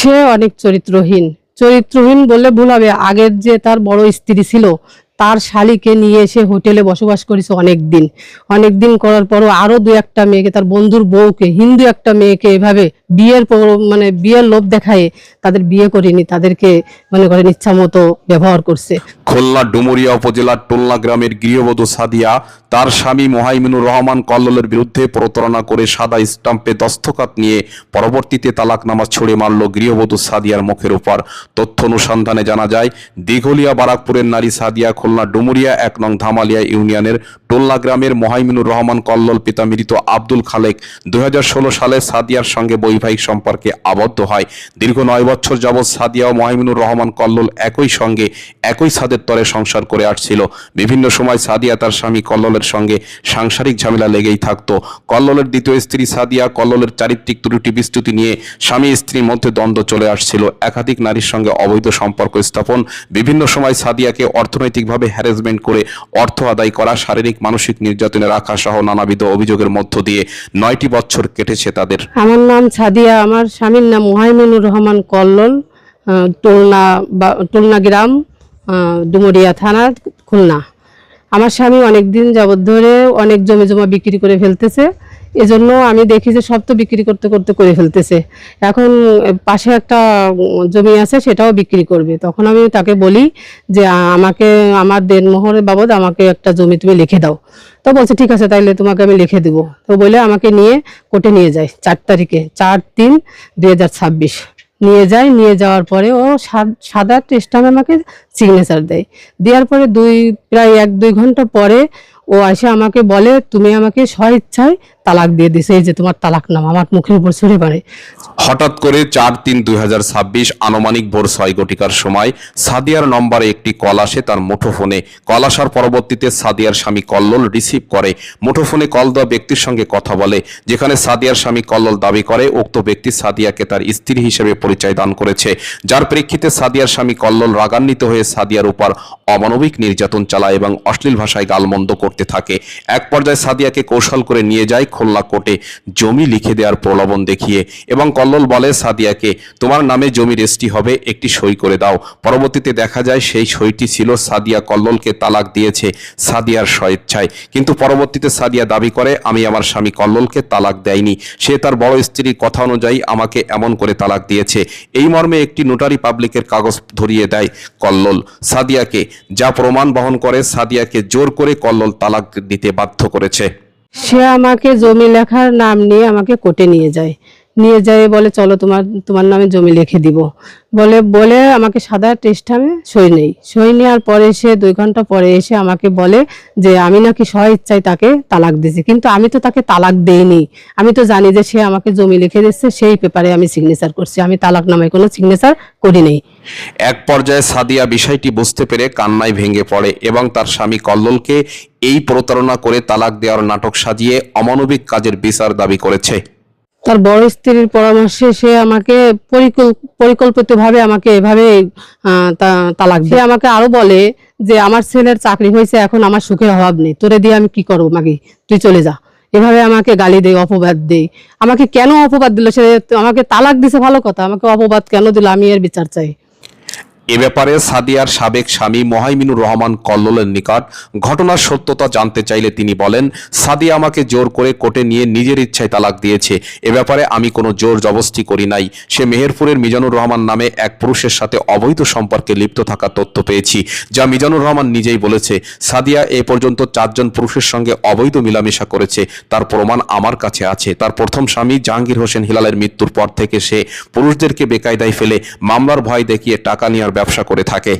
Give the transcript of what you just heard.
সে অনেক চরিত্রহীন বললে ভুল হবে। আগের যে তার বড় স্ত্রী ছিল তার শালীকে নিয়ে এসে হোটেলে বসবাস করেছে অনেক দিন করার পরও আরো দু একটা মেয়েকে, তার বন্ধুর বউকে, হিন্দু একটা মেয়েকে এভাবে বিয়ের লোভ দেখায় তাদের বিয়ে করেনি, তাদেরকে মনে করেন ইচ্ছা মতো ব্যবহার করছে। খুলনা ডুমুরিয়া উপজেলার টোলনা গ্রামের গৃহবধূ সাদিয়া তার স্বামী মোহাইমিনুর রহমান কল্লোলের বিরুদ্ধে প্রতারণা করে সাদা স্টাম্পে দস্তখত নিয়ে পরবর্তীতে তালাকনামা ছুড়ে মারল গৃহবধূ সাদিয়ার মুখের উপর। তথ্য অনুসন্ধানে জানা যায়, দিঘলিয়া বারাকপুরের নারী সাদিয়া খুলনা ডুমুরিয়া ১ নং ধামালিয়া ইউনিয়নের টোলনা গ্রামের মোহাইমিনুর রহমান কল্লোল পিতা মৃত আব্দুল খালেক ২০১৬ সালে সাদিয়ার সঙ্গে বৈবাহিক সম্পর্কে আবদ্ধ হয়। দীর্ঘ ৯ বছর যাবৎ সাদিয়া ও মোহাইমিনুর রহমান কল্লোল একই সঙ্গে একই ছাদের তলে সংসার করে আসছিল। বিভিন্ন সময় সাদিয়া তার স্বামী কল্লোলের সঙ্গে সাংসারিক ঝামেলা লেগেই থাকতো। কল্লোলের দ্বিতীয় স্ত্রী সাদিয়া কল্লোলের চারিত্রিক ত্রুটি বিস্তুতি নিয়ে স্বামী স্ত্রীর মধ্যে দ্বন্দ্ব চলে আসছিল। একাধিক নারীর সঙ্গে অবৈধ সম্পর্ক স্থাপন, বিভিন্ন সময় সাদিয়াকে অর্থনৈতিকভাবে হ্যারাসমেন্ট করে অর্থ আদায় করা, শারীরিক মানসিক নির্যাতনে রাখা সহ নানাবিধ অভিযোগের মধ্য দিয়ে ৯টি বছর কেটেছে তাদের। আমার নাম সাদিয়া, আমার স্বামীর নাম মোহাইমিনুর রহমান কল্লোল, টোলনা গ্রাম, ডুমুরিয়া থানা, খুলনা। আমার স্বামী অনেকদিন যাবৎ ধরে অনেক জমি জমা বিক্রি করে ফেলতেছে। এজন্য আমি দেখি যে সব তো বিক্রি করতে করতে করে ফেলতেছে। এখন পাশে একটা জমি আছে, সেটাও বিক্রি করবে। তখন আমি তাকে বলি যে আমাকে আমার দেনমোহরের বাবদ আমাকে একটা জমি তুমি লিখে দাও। তো বলছে ঠিক আছে, তাইলে তোমাকে আমি লিখে দেবো। তো বলে আমাকে নিয়ে কোর্টে নিয়ে যায় ৪ তারিখে, ৪/৩/২০২৬ নিয়ে যায়। নিয়ে যাওয়ার পরে ও সাদা স্ট্যাম্পে আমাকে সিগনেচার দেয়। দেওয়ার পরে প্রায় ১-২ ঘন্টা পরে ও এসে আমাকে বলে, তুমি আমাকে স্বইচ্ছায় তালাক দিয়ে দিছে, এই যে তোমার তালাকনামা, আমার মুখের উপর ছুড়ে মারে। হঠাৎ করে ৪/৩/২০২৬ আনুমানিক ভোর ৬ ঘটিকার সময় সাদিয়ার নম্বরে একটি কল আসে তার মুঠোফোনে। কল আসার পরবর্তীতে সাদিয়ার স্বামী কল্লোল রিসিভ করে। মুঠোফোনে কল দেওয়া ব্যক্তির সঙ্গে কথা বলে, যেখানে সাদিয়ার স্বামী কল্লোল দাবি করে উক্ত ব্যক্তি সাদিয়াকে তার স্ত্রী হিসেবে পরিচয় দান করেছে, যার প্রেক্ষিতে সাদিয়ার স্বামী কল্লোল রাগান্বিত হয়ে সাদিয়ার উপর অমানবিক নির্যাতন চালায় এবং অশ্লীল ভাষায় গালমন্দ করতে থাকে। এক পর্যায়ে সাদিয়াকে কৌশল করে নিয়ে যায় খুলনা কোর্টে জমি লিখে দেওয়ার প্রলোভন দেখিয়ে, এবং কল্লোল বলে সাদিয়াকে, তোমার নামে জমি রেজিস্ট্রি হবে, একটি সই করে দাও। পরবর্তীতে দেখা যায় সেই সইটি ছিল সাদিয়া কল্লোলকে তালাক দিয়েছে সাদিয়ার স্বইচ্ছায়। কিন্তু পরবর্তীতে সাদিয়া দাবি করে, আমি আমার স্বামী কল্লোলকে তালাক দেয়নি, সে তার বড় স্ত্রীর কথা অনুযায়ী আমাকে এমন করে তালাক দিয়েছে। এই মর্মে একটি নোটারি পাবলিকের কাগজ ধরিয়ে দেয় কল্লোল সাদিয়াকে, যা প্রমাণ বহন করে সাদিয়াকে জোর করে কল্লোল তালাক দিতে বাধ্য করেছে। সে আমাকে জমি লেখার নাম নিয়ে আমাকে কোর্টে নিয়ে যায়। বলে চলো তোমার নামে জমি লিখে দিব বলে আমাকে সাদা টেস্টামে সই নেওয়ার পরে সে 2 ঘন্টা পরে এসে আমাকে বলে যে আমি নাকি স্বইচ্ছায় তাকে তালাক দিয়েছি। কিন্তু আমি তো তাকে তালাক দেইনি, আমি তো জানি যে সে আমাকে জমি লিখে দিচ্ছে, সেই পেপারে আমি সিগনেচার করছি, আমি তালাকনামায় কোনো সিগনেচার করি নাই। এক পর্যায়ে সাদিয়া বিষয়টি বুঝতে পেরে কান্নায় ভেঙে পড়ে এবং তার স্বামী কল্লোলকে এই প্রতারণা করে তালাক দেওয়ার নাটক সাজিয়ে অমানবিক কাজের বিচার দাবি করেছে। তার বড় স্ত্রীর পরামর্শে সে আমাকে পরিকল্পিতভাবে আমাকে এভাবে তালাক দিয়ে আমাকে আরো বলে যে আমার ছেলের চাকরি হয়েছে, এখন আমার সুখের অভাব নেই, তোরে দিয়ে আমি কি করবো, মাগি তুই চলে যা। এভাবে আমাকে গালি দেয়, অপবাদ দেয়। আমাকে কেন অপবাদ দিল? সে আমাকে তালাক দিছে ভালো কথা, আমাকে অপবাদ কেন দিল? আমি এর বিচার চাই। এ ব্যাপারে সাদিয়ার সাবেক স্বামী মোহাইমিনুর রহমান কল্লোলের নিকট ঘটনার সত্যতা জানতে চাইলে তিনি বলেন, সাদিয়া আমাকে জোর করে কোর্টে নিয়ে নিজের ইচ্ছায় তালাক দিয়েছে। এ ব্যাপারে আমি কোনো জোর জবরদস্তি করি নাই। সে মেহেরপুরের মিজানুর রহমান নামে এক পুরুষের সাথে অবৈধ সম্পর্কে লিপ্ত থাকার তথ্য পেয়েছি, যা মিজানুর রহমান নিজেই বলেছে। সাদিয়া এ পর্যন্ত 4 জন পুরুষের সঙ্গে অবৈধ মিলামেশা করেছে, তার প্রমাণ আমার কাছে আছে। তার প্রথম স্বামী জাহাঙ্গীর হোসেন হিলালের মৃত্যুর পর থেকে সে পুরুষদেরকে বেকায়দায় ফেলে মামলার ভয় দেখিয়ে টাকা নেওয়ার ব্যবসা করে থাকে।